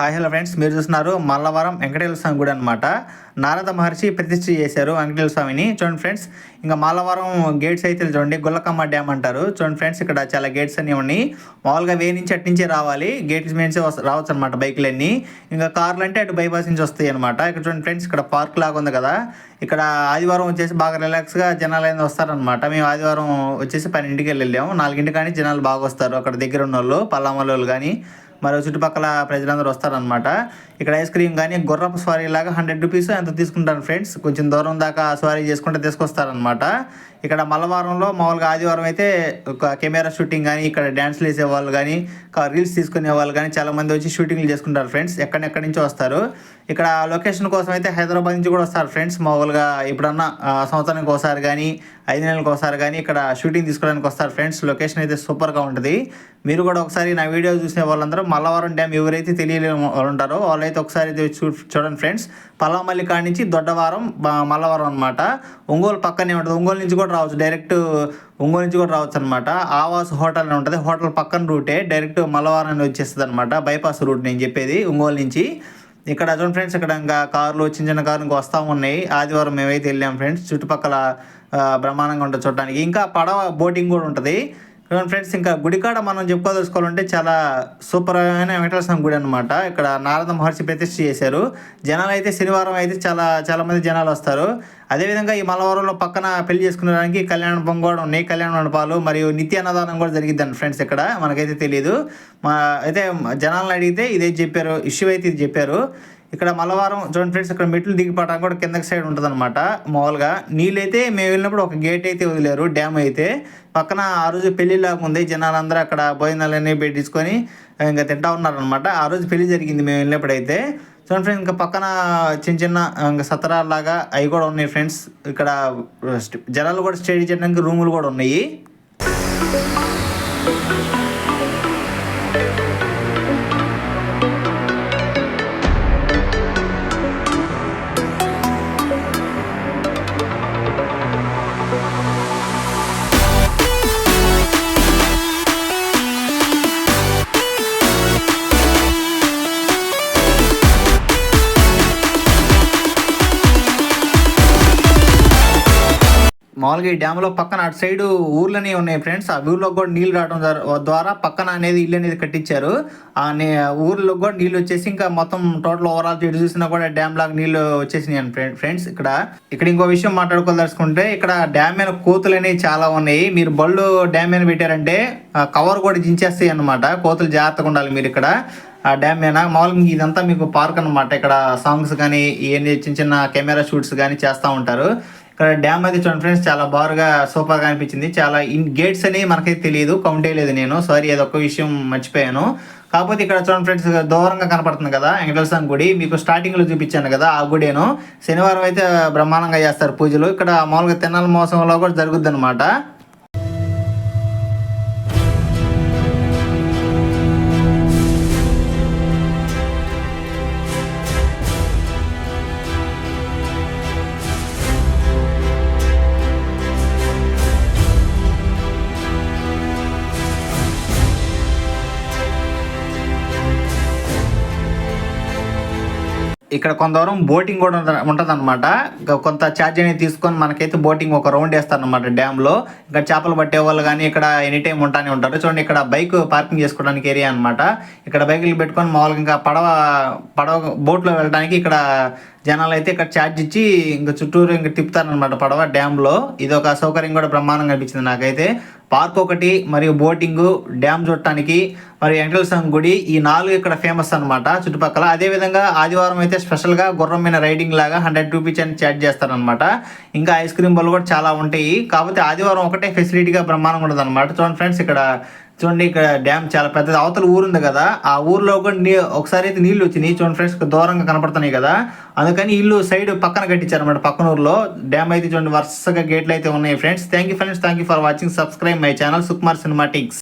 Hi hello friends, మీరు చూస్తున్నారు మల్లవరం వెంకటేశ్వర స్వామి గుడి అనమాట. నారద మహర్షి ప్రతిష్ఠ చేశారు వెంకటేశ్వర స్వామిని. చూడండి ఫ్రెండ్స్, ఇంకా మల్లవరం గేట్స్ అయితే చూడండి, గుల్లకమ్మ డ్యామ్ అంటారు. చూడండి ఫ్రెండ్స్, ఇక్కడ చాలా గేట్స్ అన్నీ ఉన్నాయి. మామూలుగా వే నుంచి అటు నుంచే రావాలి, గేట్స్ నుంచి రావచ్చు అనమాట బైకులన్నీ. ఇంకా కార్లు అంటే అటు బైపాస్ నుంచి వస్తాయి అనమాట. ఇక్కడ చూడండి ఫ్రెండ్స్, ఇక్కడ పార్క్ లాగా ఉంది కదా. ఇక్కడ ఆదివారం వచ్చేసి బాగా రిలాక్స్గా జనాలు అనేది వస్తారనమాట. మేము ఆదివారం వచ్చేసి 12కి వెళ్ళాము. 4 కానీ జనాలు బాగా వస్తారు. అక్కడ దగ్గర ఉన్న వాళ్ళు, పల్లామల్లి వాళ్ళు కానీ మరి చుట్టుపక్కల ప్రజలందరూ వస్తారనమాట. ఇక్కడ ఐస్ క్రీమ్ కానీ గుర్రపు స్వారీ లాగా 100 రూపీస్ ఎంత తీసుకుంటారు ఫ్రెండ్స్. కొంచెం దూరం దాకా స్వారీ చేసుకుంటే తీసుకొస్తారనమాట. ఇక్కడ మల్లవారంలో మామూలుగా ఆదివారం అయితే ఒక కెమెరా షూటింగ్ కానీ, ఇక్కడ డ్యాన్స్లు వేసే వాళ్ళు కానీ, రీల్స్ తీసుకునే వాళ్ళు కానీ చాలామంది వచ్చి షూటింగ్లు చేసుకుంటారు ఫ్రెండ్స్. ఎక్కడెక్కడి నుంచో వస్తారు. ఇక్కడ లొకేషన్ కోసం అయితే హైదరాబాద్ నుంచి కూడా వస్తారు ఫ్రెండ్స్. మామూలుగా ఎప్పుడన్నా సంవత్సరానికి ఒకసారి కానీ 5 నెలలకు ఒకసారి కానీ ఇక్కడ షూటింగ్ తీసుకోవడానికి వస్తారు ఫ్రెండ్స్. లొకేషన్ అయితే సూపర్గా ఉంటుంది. మీరు కూడా ఒకసారి నా వీడియో చూసే వాళ్ళందరూ మల్లవరం డ్యామ్ ఎవరైతే తెలియని వాళ్ళు ఉంటారో వాళ్ళైతే ఒకసారి చూడండి ఫ్రెండ్స్. పల్లామల్లి కాడి నుంచి దొడ్డవారం మల్లవరం అనమాట. ఒంగోలు పక్కనే ఉంటుంది. ఒంగోలు నుంచి కూడా రావచ్చు, డైరెక్ట్ ఒంగోలు నుంచి కూడా రావచ్చు అనమాట. ఆవాస్ హోటల్ అని ఉంటుంది. హోటల్ పక్కన రూటే డైరెక్ట్ మల్లవరం వచ్చేస్తుంది అనమాట. బైపాస్ రూట్ నేను చెప్పేది, ఒంగోలు నుంచి. ఇక్కడ చూడండి ఫ్రెండ్స్, ఇక్కడ ఇంకా కార్లు, చిన్న కార్లు ఇంకా వస్తూ ఉన్నాయి. ఆదివారం మేమైతే వెళ్ళాం ఫ్రెండ్స్. చుట్టుపక్కల బ్రహ్మాండంగా ఉంటుంది చూడటానికి. ఇంకా పడవ బోటింగ్ కూడా ఉంటుంది. ఫ్రెండ్స్, ఇంకా గుడికాడ మనం చెప్పుకోదలుచుకోవాలంటే చాలా సూపర్ అయిన వెంకటేశ్వర స్వామి గుడి అనమాట. ఇక్కడ నారద మహర్షి ప్రతిష్ఠ చేశారు. జనాలు అయితే శనివారం అయితే చాలా మంది జనాలు వస్తారు. అదేవిధంగా ఈ మల్లవరంలో పక్కన పెళ్లి చేసుకునేదానికి కళ్యాణ మండపం కూడా ఉన్నాయి. కళ్యాణ మండపాలు మరియు నిత్య అన్నదానం కూడా జరిగిద్దండి ఫ్రెండ్స్. ఇక్కడ మనకైతే తెలియదు. అయితే జనాలను అడిగితే ఇదే చెప్పారు, ఇష్యూ అయితే ఇది చెప్పారు. ఇక్కడ మల్లవారం చూడండి ఫ్రెండ్స్, ఇక్కడ మెట్లు దిగిపోవడానికి కూడా కిందకి సైడ్ ఉంటుంది అనమాట. మామూలుగా నీళ్ళు అయితే మేము వెళ్ళినప్పుడు ఒక గేట్ అయితే వదిలేరు. డ్యామ్ అయితే పక్కన ఆ రోజు పెళ్లిలాగా ఉంది. జనాలందరూ అక్కడ భోజనాలన్నీ పెట్టించుకొని ఇంకా తింటా ఉన్నారనమాట. ఆ రోజు పెళ్లి జరిగింది మేము వెళ్ళినప్పుడు అయితే. చూడండి ఫ్రెండ్స్, ఇంకా పక్కన చిన్న ఇంకా సత్రాలాగా అవి కూడా ఉన్నాయి ఫ్రెండ్స్. ఇక్కడ జనాలు కూడా స్టే చేయడానికి రూములు కూడా ఉన్నాయి. మామూలుగా ఈ డ్యామ్లో పక్కన అటు సైడ్ ఊర్లనే ఉన్నాయి ఫ్రెండ్స్. ఆ ఊర్లో కూడా నీళ్ళు రావడం ద్వారా పక్కన అనేది ఇల్లు అనేది కట్టించారు. ఆ ఊర్లో కూడా నీళ్ళు వచ్చేసి ఇంకా మొత్తం టోటల్ ఓవరాల్ ఇటు చూసినా కూడా డ్యామ్ లాగా నీళ్ళు వచ్చేసినాయి ఫ్రెండ్స్. ఇక్కడ ఇంకో విషయం మాట్లాడుకోదలుచుకుంటే, ఇక్కడ డ్యామ్ మీద కోతులు అనేవి చాలా ఉన్నాయి. మీరు బళ్ళు డ్యామ్ మీద పెట్టారంటే కవర్ కూడా దించేస్తాయి అనమాట. కోతులు జాగ్రత్తగా ఉండాలి మీరు ఇక్కడ ఆ డ్యామ్ మీద. మామూలుగా ఇదంతా మీకు పార్క్ అనమాట. ఇక్కడ సాంగ్స్ కానీ ఇవన్నీ చిన్న కెమెరా షూట్స్ కానీ చేస్తూ ఉంటారు. ఇక్కడ డ్యామ్ అయితే చూడండి ఫ్రెండ్స్, చాలా బాగా సూపర్గా అనిపించింది. చాలా గేట్స్ అనేవి మనకైతే తెలియదు, కౌంట్ చేయలేదు నేను. సారీ, అదొక విషయం మర్చిపోయాను. కాకపోతే ఇక్కడ చూడండి ఫ్రెండ్స్, దూరంగా కనపడుతుంది కదా వెంకటేశ్వర స్వామి గుడి. మీకు స్టార్టింగ్లో చూపించాను కదా, ఆ గుడేను. శనివారం అయితే బ్రహ్మాండంగా చేస్తారు పూజలు. ఇక్కడ మామూలుగా తెనాలి మోసంలో కూడా జరుగుద్ది అనమాట. ఇక్కడ కొంత దూరం బోటింగ్ కూడా ఉంటుంది అనమాట. కొంత ఛార్జ్ అనేది తీసుకొని మనకైతే బోటింగ్ ఒక రౌండ్ వేస్తారనమాట డ్యామ్లో. ఇక్కడ చేపలు పట్టే వాళ్ళు కానీ ఇక్కడ ఎనీ టైం ఉంటానే ఉంటారు. చూడండి, ఇక్కడ బైక్ పార్కింగ్ చేసుకోవడానికి ఏరియా అనమాట. ఇక్కడ బైకులు పెట్టుకొని మామూలుగా ఇంకా పడవ బోట్లో వెళ్ళడానికి ఇక్కడ జనాలు అయితే ఇక్కడ ఛార్జ్ ఇచ్చి ఇంకా చుట్టూరు ఇంకా తిప్పుతారనమాట పడవ డ్యామ్లో. ఇది ఒక సౌకర్యం కూడా బ్రహ్మాండంగా అనిపించింది నాకైతే. పార్క్ ఒకటి మరియు బోటింగు, డ్యామ్ చూడటానికి మరియు వెంకటేశ్వర స్వామి గుడి, ఈ 4 ఇక్కడ ఫేమస్ అనమాట చుట్టుపక్కల. అదేవిధంగా ఆదివారం అయితే స్పెషల్గా గుర్రం మీద రైడింగ్ లాగా 100 రూపీస్ అని ఛార్జ్ చేస్తారనమాట. ఇంకా ఐస్ క్రీమ్ బళ్ళు కూడా చాలా ఉంటాయి. కాకపోతే ఆదివారం ఒకటే ఫెసిలిటీగా బ్రహ్మాండంగా ఉంటుంది అనమాట. చూడండి ఫ్రెండ్స్, చూడండి ఇక్కడ డ్యామ్ చాలా పెద్దది. అవతల ఊరు ఉంది కదా, ఆ ఊర్లో కూడా ఒకసారి అయితే నీళ్ళు వచ్చినాయి. చూడండి ఫ్రెండ్స్, దూరంగా కనపడుతున్నాయి కదా, అందుకని ఇల్లు సైడ్ పక్కన కట్టించారు అనమాట. పక్కన ఊర్లో డ్యామ్ అయితే చూడండి, వరుసగా గేట్లు అయితే ఉన్నాయి friends. Thank you for watching. Subscribe my channel Sukumar cinematics.